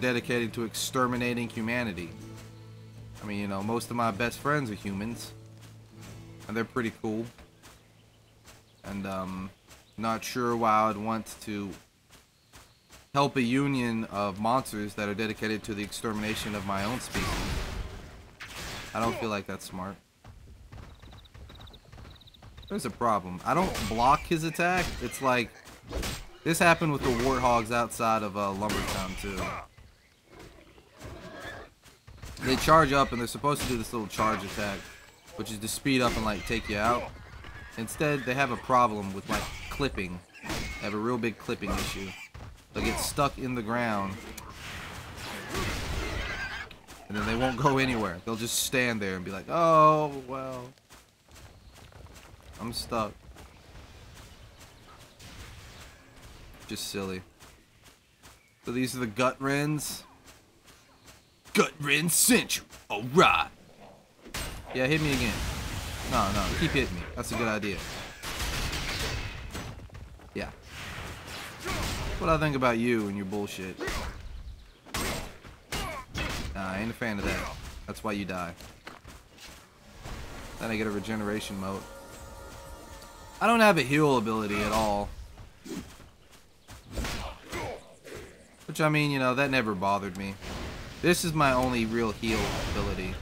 dedicated to exterminating humanity. I mean, you know, most of my best friends are humans, and they're pretty cool. And not sure why I'd want to help a union of monsters that are dedicated to the extermination of my own species. I don't feel like that's smart. There's a problem. I don't block his attack. It's like, this happened with the warthogs outside of Lumbertown too. They charge up and they're supposed to do this little charge attack, which is to speed up and like take you out. Instead, they have a problem with like clipping. They have a real big clipping issue. They'll get stuck in the ground, and then they won't go anywhere. They'll just stand there and be like, oh, well, I'm stuck. Just silly. So these are the Gut Rends. Gut Rend Central. Alright. Yeah, hit me again. No, keep hitting me. That's a good idea. Yeah. That's what I think about you and your bullshit. Nah, I ain't a fan of that. That's why you die. Then I get a regeneration mode. I don't have a heal ability at all. Which, I mean, you know, that never bothered me. This is my only real heal ability.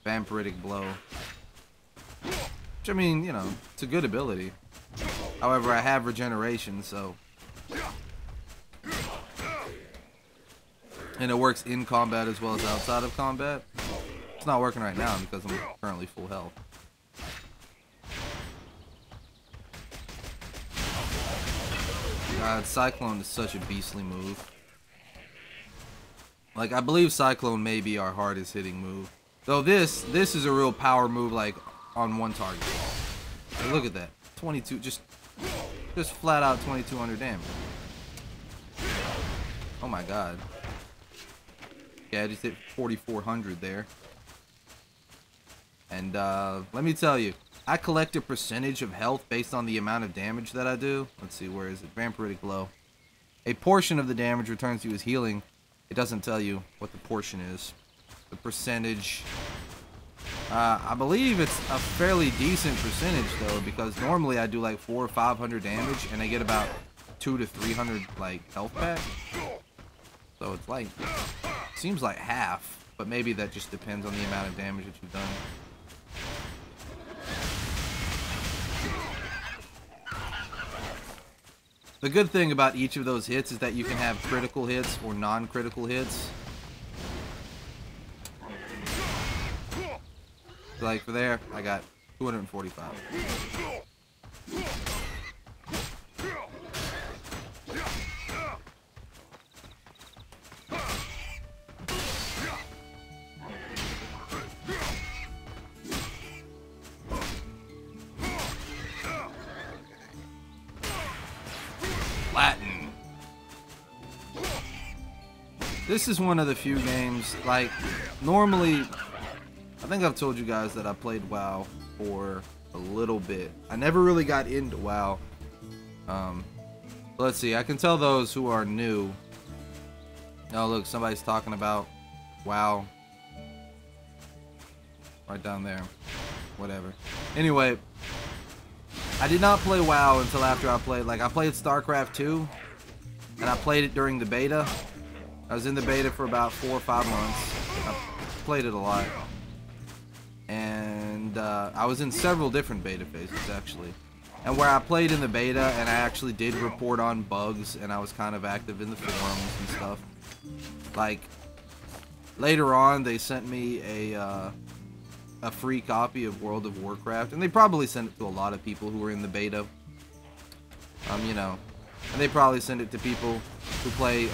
Vampiric Blow. Which, I mean, you know, it's a good ability. However, I have regeneration, so... And it works in combat as well as outside of combat. It's not working right now because I'm currently full health. God, Cyclone is such a beastly move. Like, I believe Cyclone may be our hardest hitting move. Though this is a real power move, like, on one target. Hey, look at that. 22, just flat out 2200 damage. Oh my god. Yeah, I just hit 4400 there. And, let me tell you, I collect a percentage of health based on the amount of damage that I do. Let's see, where is it? Vampiric Blow. A portion of the damage returns to you as healing. It doesn't tell you what the portion is. The percentage... I believe it's a fairly decent percentage, though, because normally I do like 400 or 500 damage, and I get about 200 to 300, like, health back. So it's like... seems like half, but maybe that just depends on the amount of damage that you've done. The good thing about each of those hits is that you can have critical hits or non-critical hits. So like for there, I got 245. Latin. This is one of the few games, like, normally, I think I've told you guys that I played WoW for a little bit. I never really got into WoW. Let's see, I can tell those who are new. Oh, look, somebody's talking about WoW. Right down there. Whatever. Anyway, I did not play WoW until after I played, like, I played StarCraft 2, and I played it during the beta. I was in the beta for about 4 or 5 months. I played it a lot. And I was in several different beta phases, actually. And where I played in the beta, and I actually did report on bugs, and I was kind of active in the forums and stuff. Like, later on, they sent me a free copy of World of Warcraft, and they probably sent it to a lot of people who were in the beta. You know, and they probably send it to people who play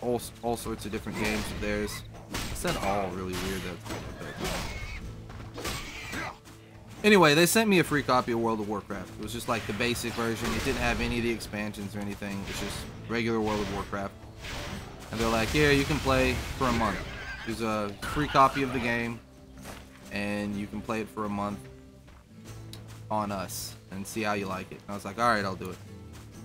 all sorts of different games of theirs. I said all really weird. Anyway, they sent me a free copy of World of Warcraft. It was just like the basic version. It didn't have any of the expansions or anything. It's just regular World of Warcraft. And they're like, yeah, you can play for a month. There's a free copy of the game, and you can play it for a month on us and see how you like it. And I was like, alright, I'll do it.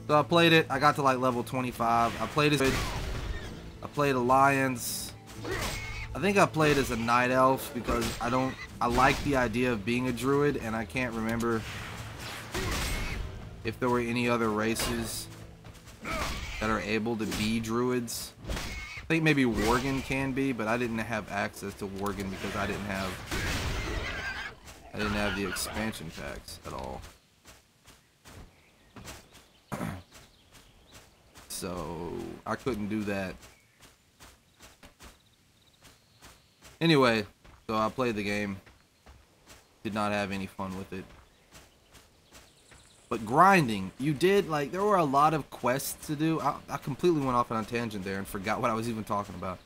So I played it. I got to like level 25. I played as I played Alliance. I think I played as a Night Elf because I like the idea of being a druid, and I can't remember if there were any other races that are able to be druids. I think maybe Worgen can be, but I didn't have access to Worgen because I didn't have the expansion packs at all. So I couldn't do that. Anyway, so I played the game. Did not have any fun with it. But grinding, you did, like, there were a lot of quests to do. I completely went off on a tangent there and forgot what I was even talking about.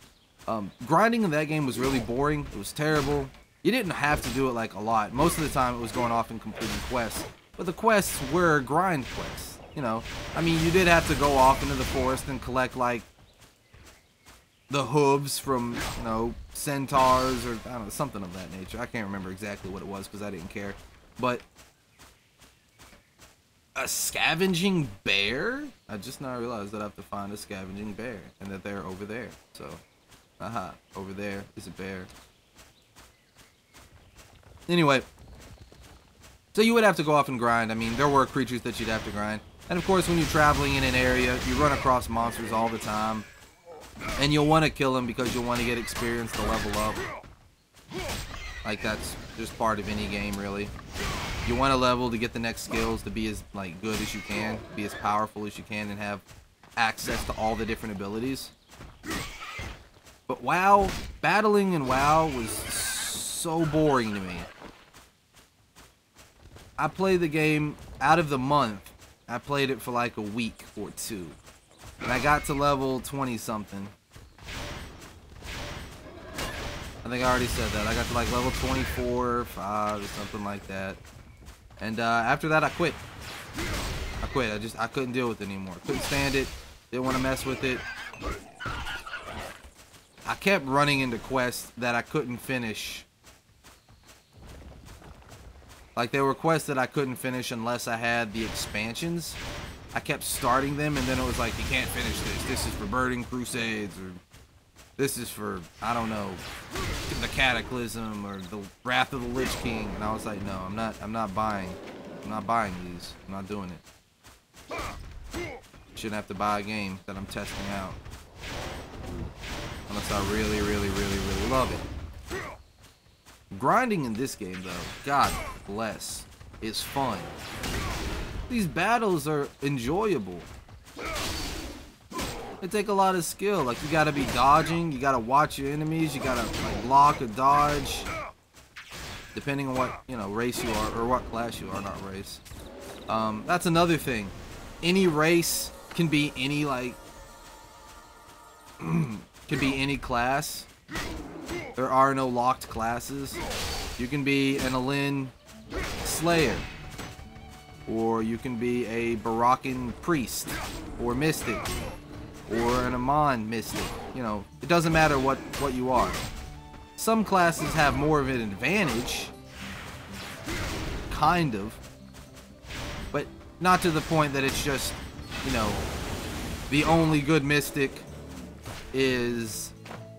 Grinding in that game was really boring. It was terrible. You didn't have to do it, like, a lot. Most of the time it was going off and completing quests. But the quests were grind quests, you know. I mean, you did have to go off into the forest and collect, like, the hooves from, you know, centaurs or, I don't know, something of that nature. I can't remember exactly what it was because I didn't care. But a scavenging bear? I just now realized that I have to find a scavenging bear and that they're over there. So, over there is a bear. Anyway, so you would have to go off and grind. I mean, there were creatures that you'd have to grind. And of course, when you're traveling in an area, you run across monsters all the time. And you'll want to kill them because you'll want to get experience to level up. Like, that's just part of any game, really. You want to level to get the next skills, to be as, like, good as you can, be as powerful as you can, and have access to all the different abilities. But WoW, battling in WoW was so boring to me. I played the game out of the month. I played it for like a week or two. And I got to level 20 something. I think I already said that. I got to like level 24, 5 or something like that. And after that I quit. I couldn't deal with it anymore. Couldn't stand it. Didn't want to mess with it. I kept running into quests that I couldn't finish. Like, there were quests that I couldn't finish unless I had the expansions. I kept starting them, and then it was like, you can't finish this. This is for Burning Crusades, or this is for, I don't know, the Cataclysm, or the Wrath of the Lich King. And I was like, no, I'm not buying these. I'm not doing it. Shouldn't have to buy a game that I'm testing out. Unless I really, really, really, really love it. Grinding in this game, though, God bless, is fun. These battles are enjoyable. They take a lot of skill. Like, you gotta be dodging, you gotta watch your enemies, you gotta like block or dodge, depending on what, you know, race you are, or what class you are, not race. That's another thing. Any race can be any, like, can be any class. There are no locked classes. You can be an Alin Slayer, or you can be a Baroccan Priest, or Mystic, or an Amon Mystic. You know, it doesn't matter what you are. Some classes have more of an advantage, kind of, but not to the point that it's just, you know, the only good Mystic is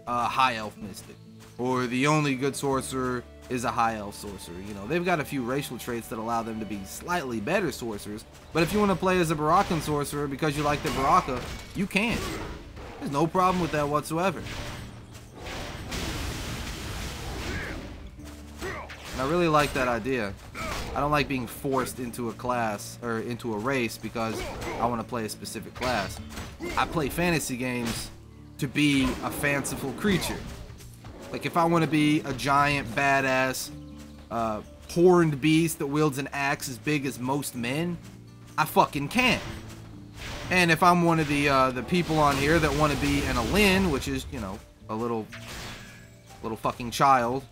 a High Elf Mystic, or the only good Sorcerer is a High Elf Sorcerer. You know, they've got a few racial traits that allow them to be slightly better sorcerers, but if you want to play as a Baroccan Sorcerer because you like the Baraka, you can. There's no problem with that whatsoever. And I really like that idea. I don't like being forced into a class, or into a race, because I want to play a specific class. I play fantasy games to be a fanciful creature. Like, if I want to be a giant, badass, horned beast that wields an axe as big as most men, I fucking can. And if I'm one of the people on here that want to be an Alin, which is, you know, a little fucking child,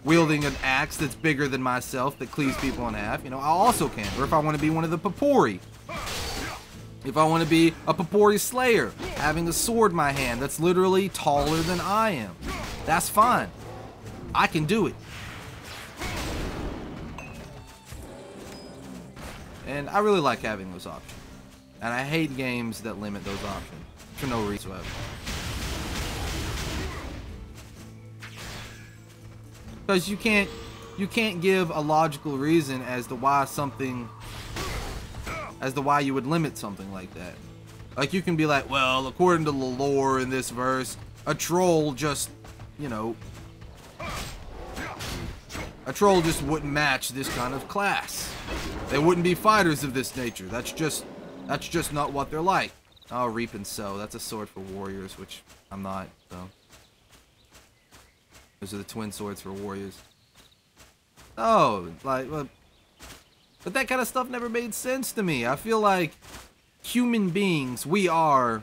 wielding an axe that's bigger than myself that cleaves people in half, you know, I also can. Or if I want to be one of the Papori. If I want to be a Papori Slayer, having a sword in my hand that's literally taller than I am, that's fine. I can do it. And I really like having those options. And I hate games that limit those options for no reason whatsoever. Because you can't give a logical reason as to why you would limit something like that. Like, you can be like, well, according to the lore in this verse, a troll just, you know, a troll just wouldn't match this kind of class. They wouldn't be fighters of this nature. That's just not what they're like. Oh, reap and sow. That's a sword for warriors, which I'm not, so. Those are the twin swords for warriors. Oh, like, but that kind of stuff never made sense to me. I feel like human beings, we are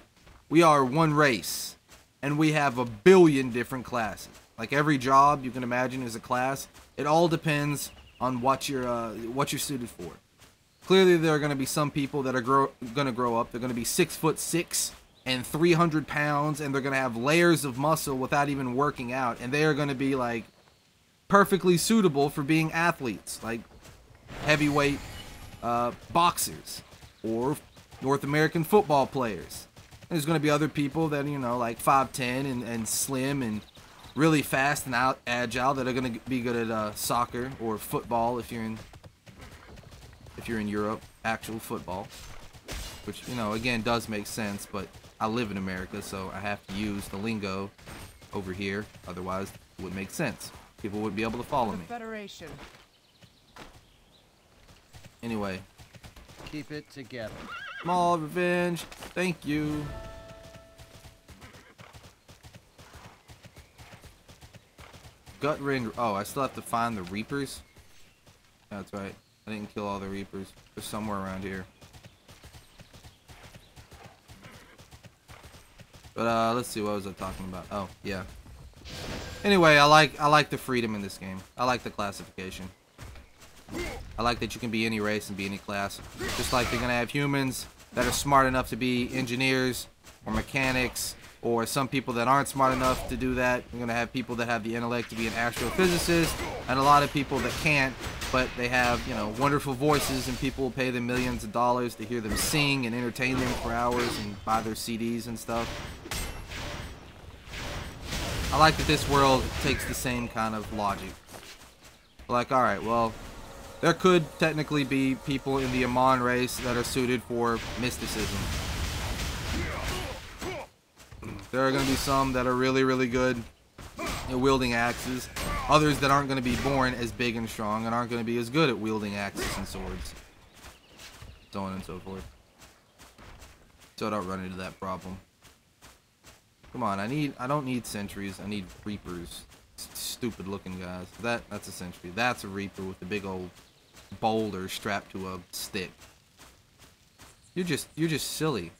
one race, and we have a billion different classes. Like, every job you can imagine is a class. It all depends on what you're suited for. Clearly, there are going to be some people that are going to grow up. They're going to be 6'6" and 300 pounds, and they're going to have layers of muscle without even working out, and they are going to be like perfectly suitable for being athletes, like heavyweight boxers or North American football players. There's going to be other people that, you know, like 5'10" and slim and really fast and agile that are going to be good at soccer or football if you're in Europe, actual football, which, you know, again does make sense, but I live in America, so I have to use the lingo over here, otherwise it wouldn't make sense. People wouldn't be able to follow me. Federation. Anyway, Keep it together. small revenge, thank you. Gut ring. Oh, I still have to find the Reapers. That's right. I didn't kill all the Reapers. They're somewhere around here. But let's see, what was I talking about? Oh, yeah. Anyway, I like the freedom in this game. I like the classification. I like that you can be any race and be any class. Just like they're gonna have humans that are smart enough to be engineers or mechanics, or some people that aren't smart enough to do that. You're gonna have people that have the intellect to be an astrophysicist, and a lot of people that can't, but they have, you know, wonderful voices, and people will pay them millions of dollars to hear them sing and entertain them for hours and buy their CDs and stuff. I like that this world takes the same kind of logic. Like, alright, well, there could technically be people in the Amon race that are suited for mysticism. There are going to be some that are really, really good at wielding axes. Others that aren't going to be born as big and strong and aren't going to be as good at wielding axes and swords. So on and so forth. So I don't run into that problem. Come on, I don't need sentries. I need reapers. Stupid looking guys. That's a sentry. That's a reaper with a big old boulder strapped to a stick. You're just silly.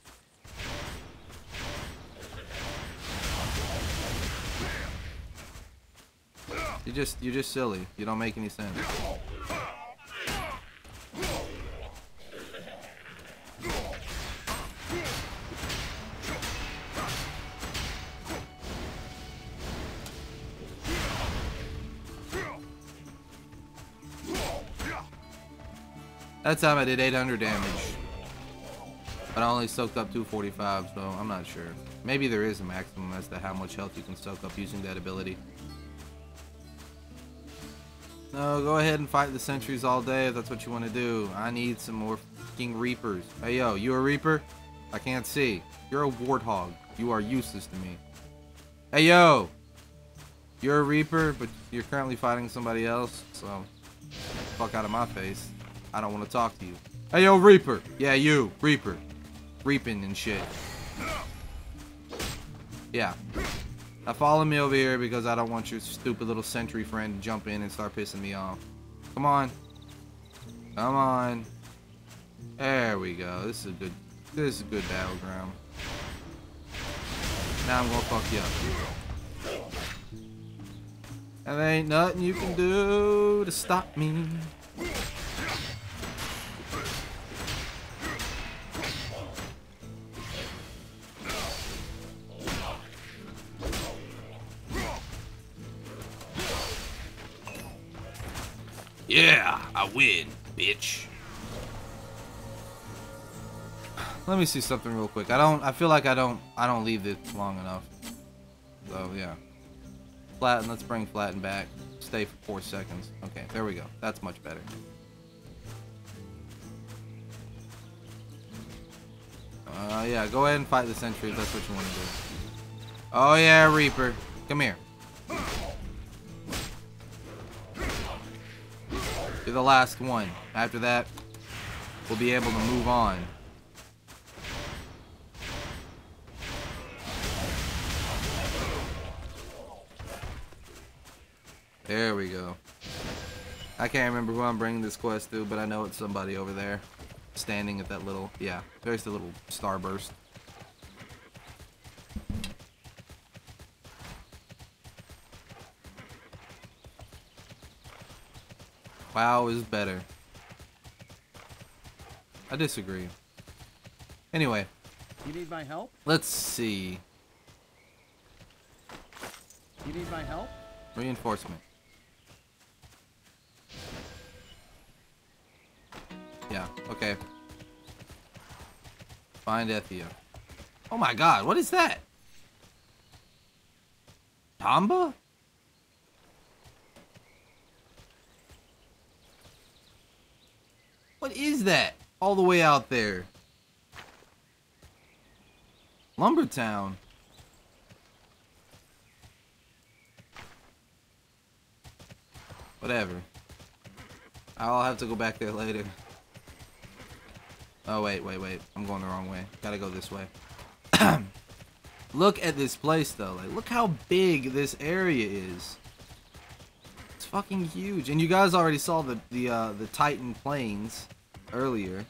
You're just silly. You don't make any sense. That time I did 800 damage, but I only soaked up 245, so I'm not sure. Maybe there is a maximum as to how much health you can soak up using that ability. No, go ahead and fight the sentries all day if that's what you want to do. I need some more fucking reapers. Hey yo, you a reaper? I can't see. You're a warthog. You are useless to me. Hey yo! You're a reaper, but you're currently fighting somebody else, so fuck out of my face. I don't want to talk to you. Hey yo, reaper! Yeah, you, reaper. Reaping and shit. Yeah. Now follow me over here because I don't want your stupid little sentry friend to jump in and start pissing me off. Come on. Come on. There we go. This is a good battleground. Now I'm gonna fuck you up. And there ain't nothing you can do to stop me. Yeah, I win, bitch. Let me see something real quick. I feel like I don't leave this long enough. So yeah. Flatten, let's bring Flatten back. Stay for 4 seconds. Okay, there we go. That's much better. Yeah, go ahead and fight the sentry if that's what you want to do. Oh yeah, Reaper. Come here. You're the last one. After that, we'll be able to move on. There we go. I can't remember who I'm bringing this quest to, but I know it's somebody over there. Standing at that little, yeah, there's the little starburst. WoW is better. I disagree. Anyway. You need my help? Let's see. You need my help? Reinforcement. Yeah, okay. Find Ethia. Oh my god, what is that? Tamba? What is that? All the way out there. Lumbertown. Whatever. I'll have to go back there later. Oh, wait. I'm going the wrong way. Gotta go this way. Look at this place, though. Like, look how big this area is. It's fucking huge. And you guys already saw the Titan Plains earlier.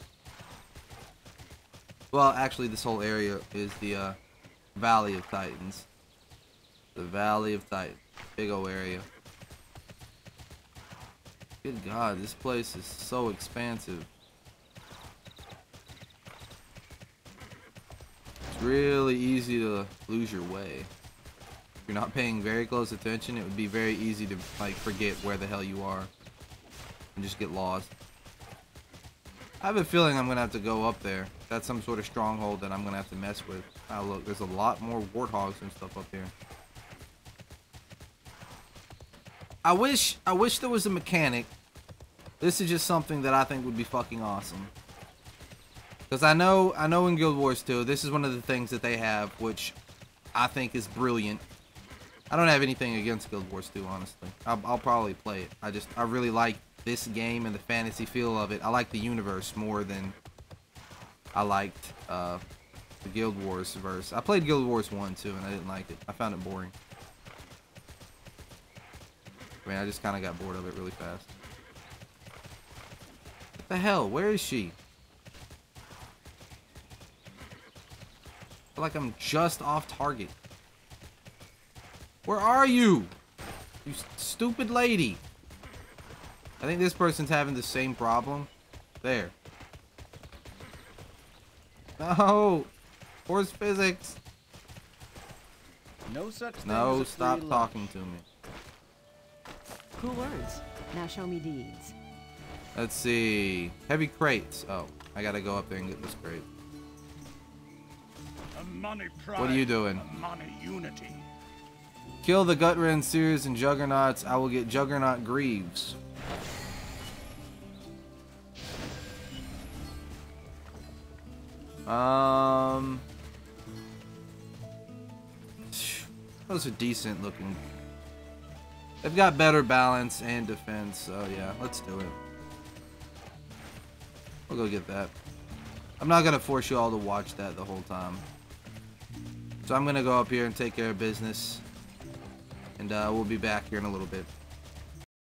Well, actually, this whole area is the Valley of Titans. The Valley of Titans. Big ol' area. Good God, this place is so expansive. It's really easy to lose your way. If you're not paying very close attention, it would be very easy to like forget where the hell you are and just get lost. I have a feeling I'm gonna have to go up there. That's some sort of stronghold that I'm gonna have to mess with. Oh look, there's a lot more warthogs and stuff up here. I wish there was a mechanic. This is just something that I think would be fucking awesome. Because I know in Guild Wars 2, this is one of the things that they have, which I think is brilliant. I don't have anything against Guild Wars 2, honestly. I'll probably play it. I really like this game and the fantasy feel of it. I like the universe more than I liked the Guild Wars verse. I played Guild Wars 1 too, and I didn't like it. I found it boring. I mean, I just kind of got bored of it really fast. What the hell? Where is she? I feel like I'm just off target. Where are you? You stupid lady. I think this person's having the same problem. There. No. Force physics. No such thing No, as a stop free talking to me. Cool words. Now show me deeds. Let's see. Heavy crates. Oh, I gotta go up there and get this crate. What are you doing? Unity. Kill the Gutrend Seers and Juggernauts. I will get Juggernaut Greaves. Those are decent looking. They've got better balance and defense, so yeah, let's do it. We'll go get that. I'm not gonna force you all to watch that the whole time. So I'm gonna go up here and take care of business. And we'll be back here in a little bit.